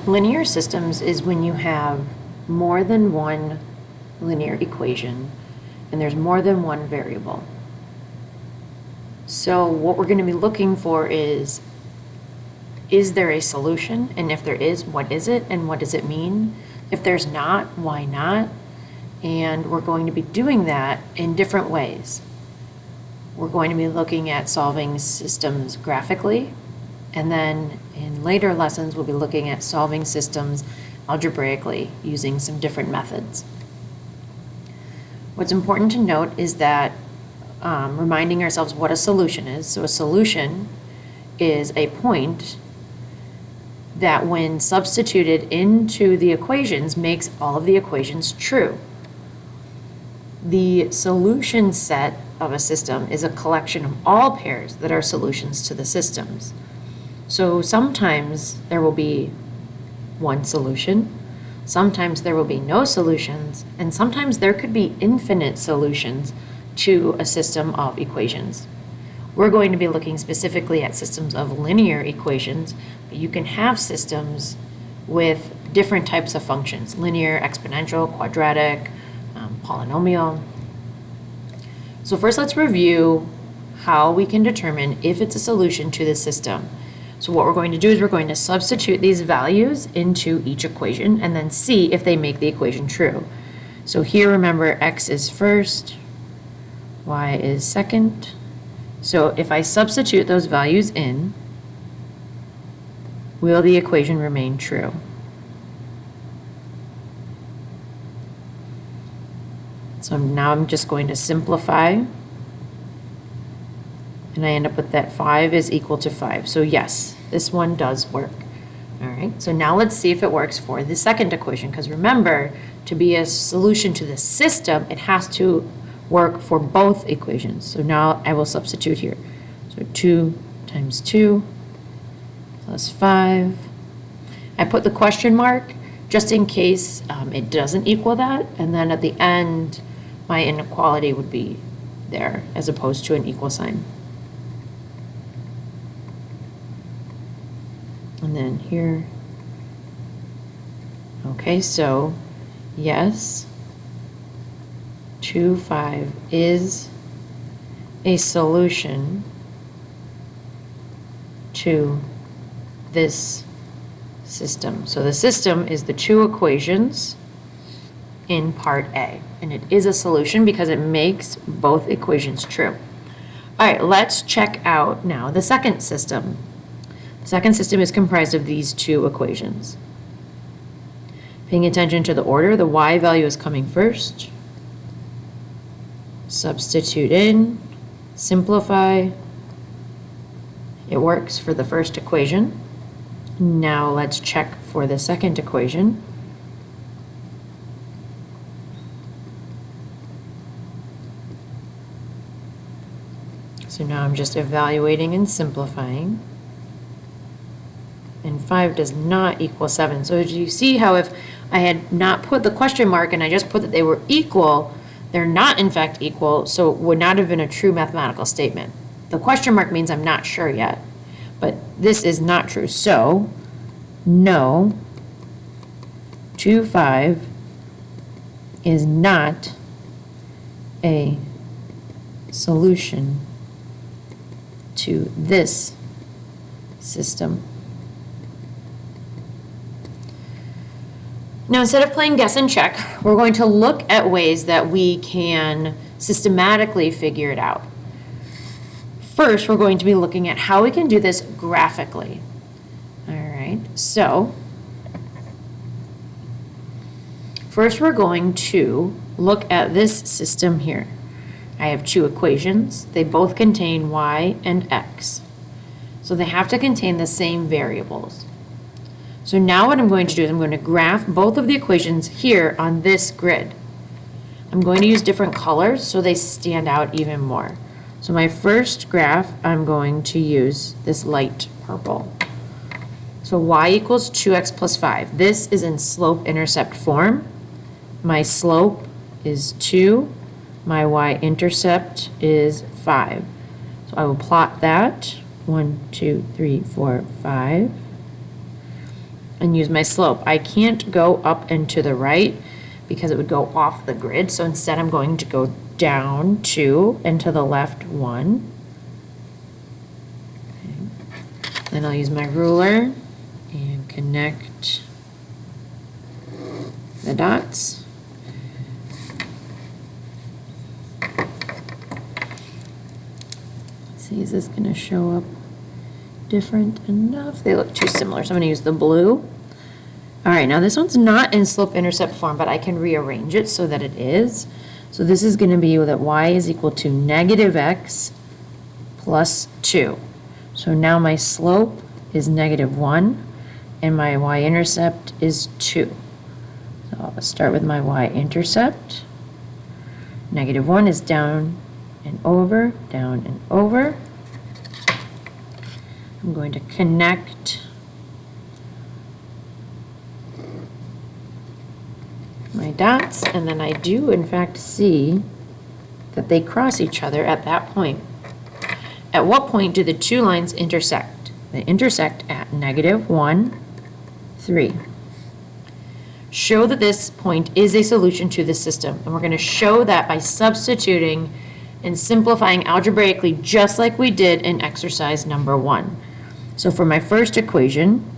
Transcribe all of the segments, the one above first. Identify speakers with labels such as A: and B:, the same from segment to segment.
A: Linear systems is when you have more than one linear equation and there's more than one variable. So what we're going to be looking for is there a solution? And if there is, what is it and what does it mean? If there's not, why not? And we're going to be doing that in different ways. We're going to be looking at solving systems graphically, and then in later lessons we'll be looking at solving systems algebraically using some different methods. What's important to note is that reminding ourselves what a solution is. So a solution is a point that when substituted into the equations makes all of the equations true. The solution set of a system is a collection of all pairs that are solutions to the systems. So sometimes there will be one solution, sometimes there will be no solutions, and sometimes there could be infinite solutions to a system of equations. We're going to be looking specifically at systems of linear equations, but you can have systems with different types of functions: linear, exponential, quadratic, polynomial. So first let's review how we can determine if it's a solution to the system. So what we're going to do is we're going to substitute these values into each equation and then see if they make the equation true. So here, remember, x is first, y is second. So if I substitute those values in, will the equation remain true? So now I'm just going to simplify, and I end up with that 5 is equal to 5. So yes, this one does work. All right, so now let's see if it works for the second equation, because remember, to be a solution to the system, it has to work for both equations. So now I will substitute here. So 2 times 2 plus 5. I put the question mark just in case it doesn't equal that, and then at the end, my inequality would be there as opposed to an equal sign. And then here. Okay, so yes, 2, 5 is a solution to this system. So the system is the two equations in part A, and it is a solution because it makes both equations true. All right, let's check out now the second system. The second system is comprised of these two equations. Paying attention to the order, the y value is coming first. Substitute in, simplify. It works for the first equation. Now let's check for the second equation. So now I'm just evaluating and simplifying. And 5 does not equal 7. So as you see how if I had not put the question mark and I just put that they were equal, they're not in fact equal, so it would not have been a true mathematical statement. The question mark means I'm not sure yet, but this is not true. So no, 2, 5 is not a solution to this system. Now, instead of playing guess and check, we're going to look at ways that we can systematically figure it out. First, we're going to be looking at how we can do this graphically. All right, so first we're going to look at this system here. I have two equations. They both contain y and x. So they have to contain the same variables. So now what I'm going to do is I'm going to graph both of the equations here on this grid. I'm going to use different colors so they stand out even more. So my first graph, I'm going to use this light purple. So y equals 2x plus 5. This is in slope-intercept form. My slope is 2. My y-intercept is 5. So I will plot that. 1, 2, 3, 4, 5. and use my slope. I can't go up and to the right because it would go off the grid. So instead I'm going to go down 2 and to the left 1. Okay. Then I'll use my ruler and connect the dots. Let's see, is this going to show up different enough? They look too similar, so I'm going to use the blue. All right, now this one's not in slope-intercept form, but I can rearrange it so that it is. So this is going to be that y is equal to negative x plus 2. So now my slope is negative 1, and my y-intercept is 2. So I'll start with my y-intercept. Negative 1 is down and over, down and over. I'm going to connect my dots, and then I do in fact see that they cross each other at that point. At what point do the two lines intersect? They intersect at negative 1, 3. Show that this point is a solution to the system, and we're going to show that by substituting and simplifying algebraically just like we did in exercise number 1. So for my first equation,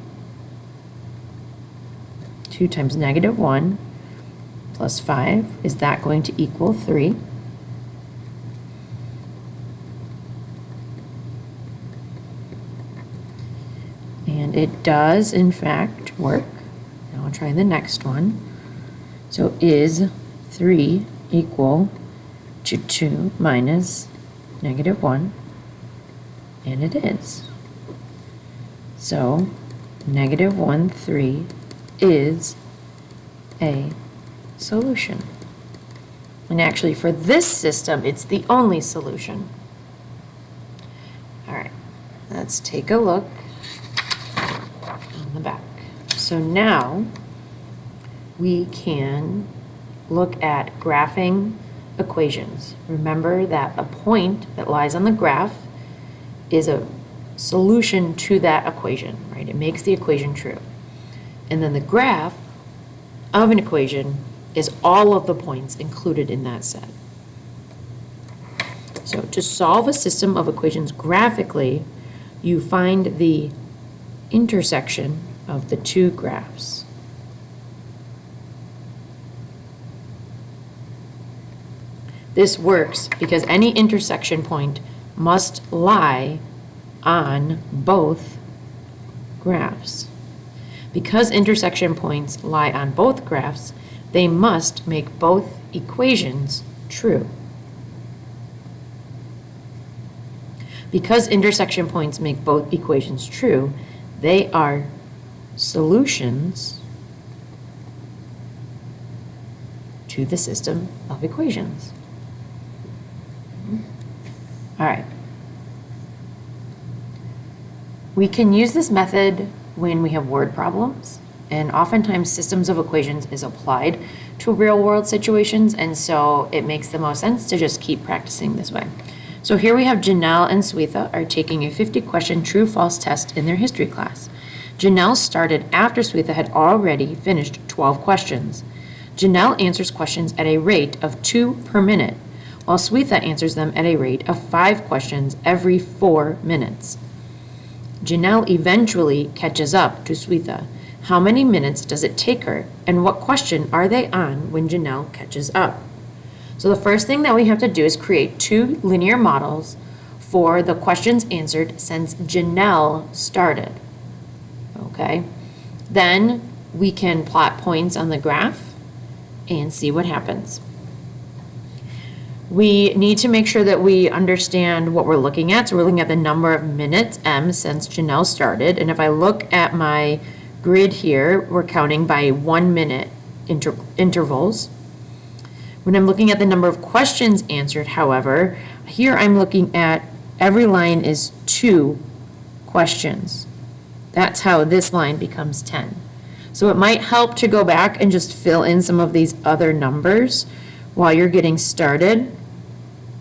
A: 2 times negative 1 plus 5, is that going to equal 3? And it does, in fact, work. Now I'll try the next one. So is 3 equal to 2 minus negative 1? And it is. So negative 1, 3 is a solution. And actually for this system, it's the only solution. All right, let's take a look on the back. So now we can look at graphing equations. Remember that a point that lies on the graph is a solution to that equation, right? It makes the equation true. And then the graph of an equation is all of the points included in that set. So to solve a system of equations graphically, you find the intersection of the two graphs. This works because any intersection point must lie on both graphs. Because intersection points lie on both graphs, they must make both equations true. Because intersection points make both equations true, they are solutions to the system of equations. All right. We can use this method when we have word problems, and oftentimes systems of equations is applied to real world situations, and so it makes the most sense to just keep practicing this way. So here we have Janelle and Swetha are taking a 50-question true-false test in their history class. Janelle started after Swetha had already finished 12 questions. Janelle answers questions at a rate of 2 per minute, while Swetha answers them at a rate of 5 questions every 4 minutes. Janelle eventually catches up to Swetha. How many minutes does it take her, and what question are they on when Janelle catches up? So the first thing that we have to do is create 2 linear models for the questions answered since Janelle started. Okay? Then we can plot points on the graph and see what happens. We need to make sure that we understand what we're looking at. So we're looking at the number of minutes, M, since Janelle started. And if I look at my grid here, we're counting by 1 minute intervals. When I'm looking at the number of questions answered, however, here I'm looking at every line is 2 questions. That's how this line becomes 10. So it might help to go back and just fill in some of these other numbers while you're getting started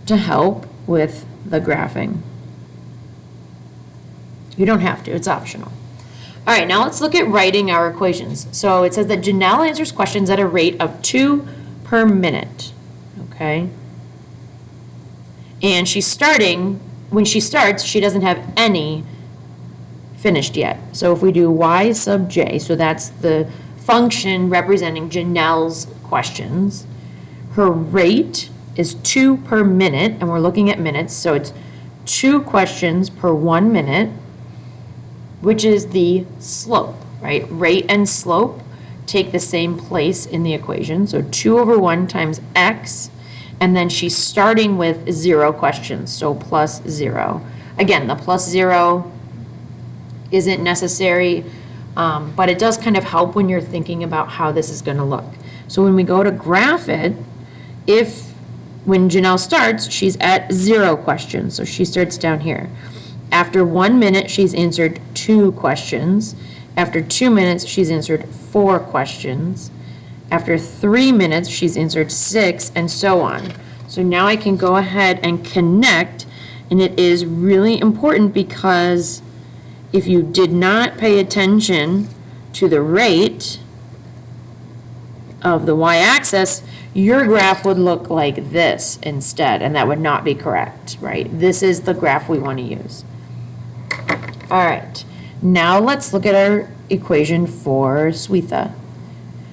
A: to help with the graphing. You don't have to, it's optional. All right, now let's look at writing our equations. So it says that Janelle answers questions at a rate of 2 per minute, okay? And when she starts, she doesn't have any finished yet. So if we do y sub j, so that's the function representing Janelle's questions, her rate is 2 per minute, and we're looking at minutes, so it's 2 questions per 1 minute, which is the slope, right? Rate and slope take the same place in the equation, so 2 over 1 times x, and then she's starting with 0 questions, so plus 0. Again, the plus 0 isn't necessary, but it does kind of help when you're thinking about how this is going to look. So when we go to graph it, when Janelle starts, she's at 0 questions, so she starts down here. After 1 minute, she's answered 2 questions. After 2 minutes, she's answered 4 questions. After 3 minutes, she's answered 6, and so on. So now I can go ahead and connect, and it is really important because if you did not pay attention to the rate of the y-axis, your graph would look like this instead, and that would not be correct, right? This is the graph we want to use. All right, now let's look at our equation for Swetha.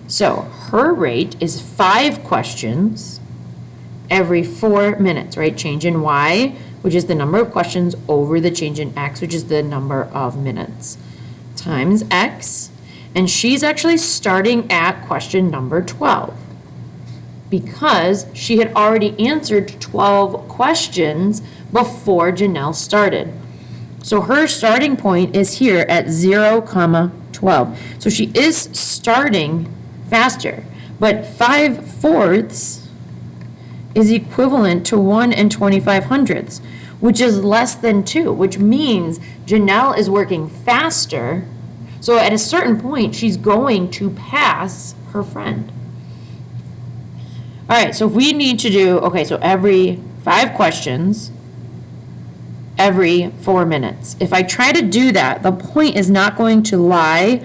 A: So her rate is 5 questions every 4 minutes, right? Change in y, which is the number of questions, over the change in x, which is the number of minutes, times x. And she's actually starting at question number 12 because she had already answered 12 questions before Janelle started. So her starting point is here at 0, 12. So she is starting faster, but 5/4 is equivalent to 1 25/100, which is less than 2, which means Janelle is working faster. So at a certain point, she's going to pass her friend. All right, so if we need to do, okay, so every 5 questions, every 4 minutes. If I try to do that, the point is not going to lie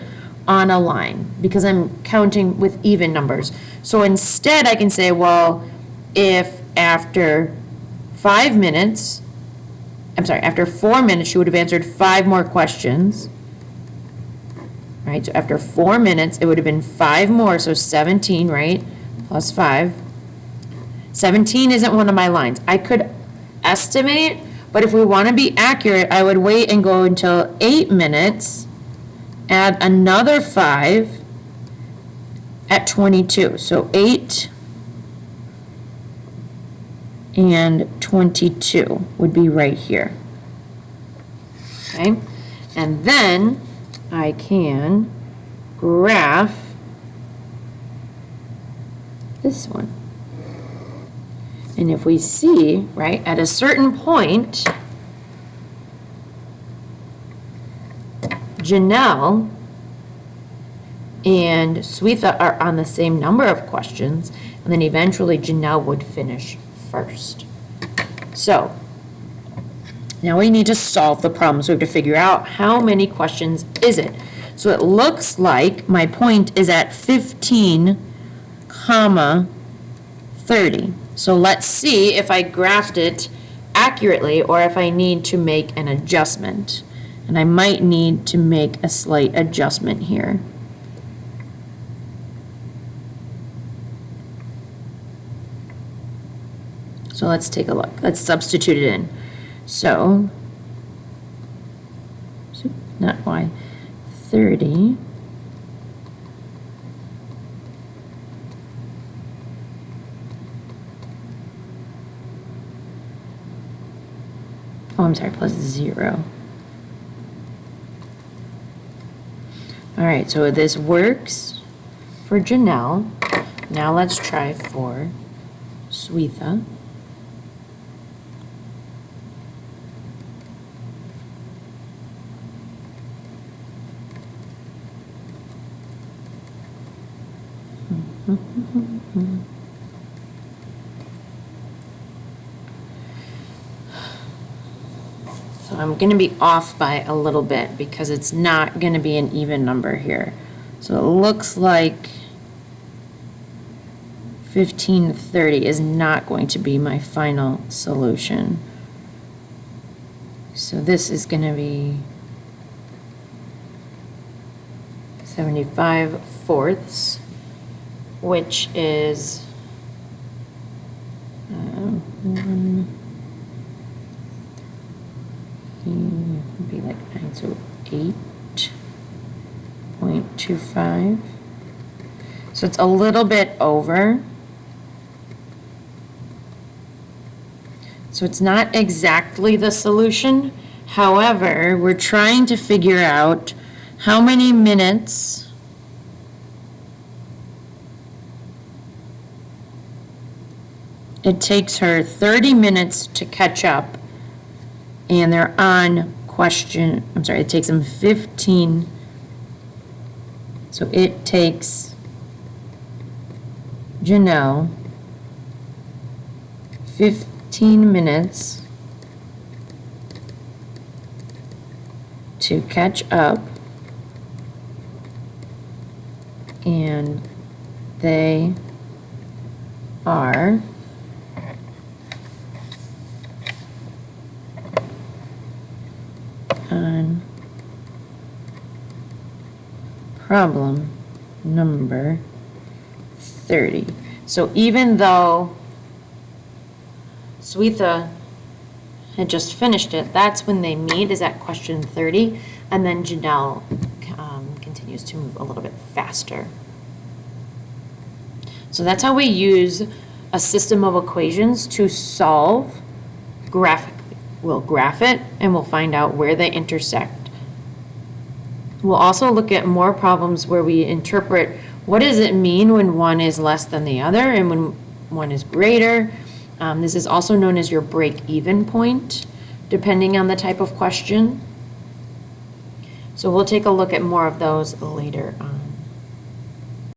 A: on a line because I'm counting with even numbers. So instead I can say, well, if after 5 minutes, after 4 minutes, she would have answered 5 more questions, right? So after 4 minutes, it would have been 5 more, so 17, right? Plus 5. 17 isn't one of my lines. I could estimate, but if we want to be accurate, I would wait and go until 8 minutes, add another 5 at 22. So 8 and 22 would be right here. Okay, and then I can graph this one. And if we see, right, at a certain point, Janelle and Swetha are on the same number of questions, and then eventually Janelle would finish first. So now we need to solve the problem. So we have to figure out how many questions is it. So it looks like my point is at 15, 30. So let's see if I graphed it accurately or if I need to make an adjustment. And I might need to make a slight adjustment here. So let's take a look. Let's substitute it in. So, not y, 30. Oh, I'm sorry, plus 0. All right, so this works for Janelle. Now let's try for Swetha. So So I'm going to be off by a little bit because it's not going to be an even number here. So it looks like 1530 is not going to be my final solution. So this is going to be 75 fourths, which is 1, it'd be like 9, so 8.25. So it's a little bit over. So it's not exactly the solution. However, we're trying to figure out how many minutes it takes her 30 minutes to catch up, and they're on question, I'm sorry, it takes them 15. So it takes Janelle 15 minutes to catch up, and they are on problem number 30. So even though Swetha had just finished it, that's when they meet, is at question 30, and then Janelle continues to move a little bit faster. So that's how we use a system of equations to solve graphically. We'll graph it and we'll find out where they intersect. We'll also look at more problems where we interpret what does it mean when one is less than the other and when one is greater. This is also known as your break-even point, depending on the type of question. So we'll take a look at more of those later on.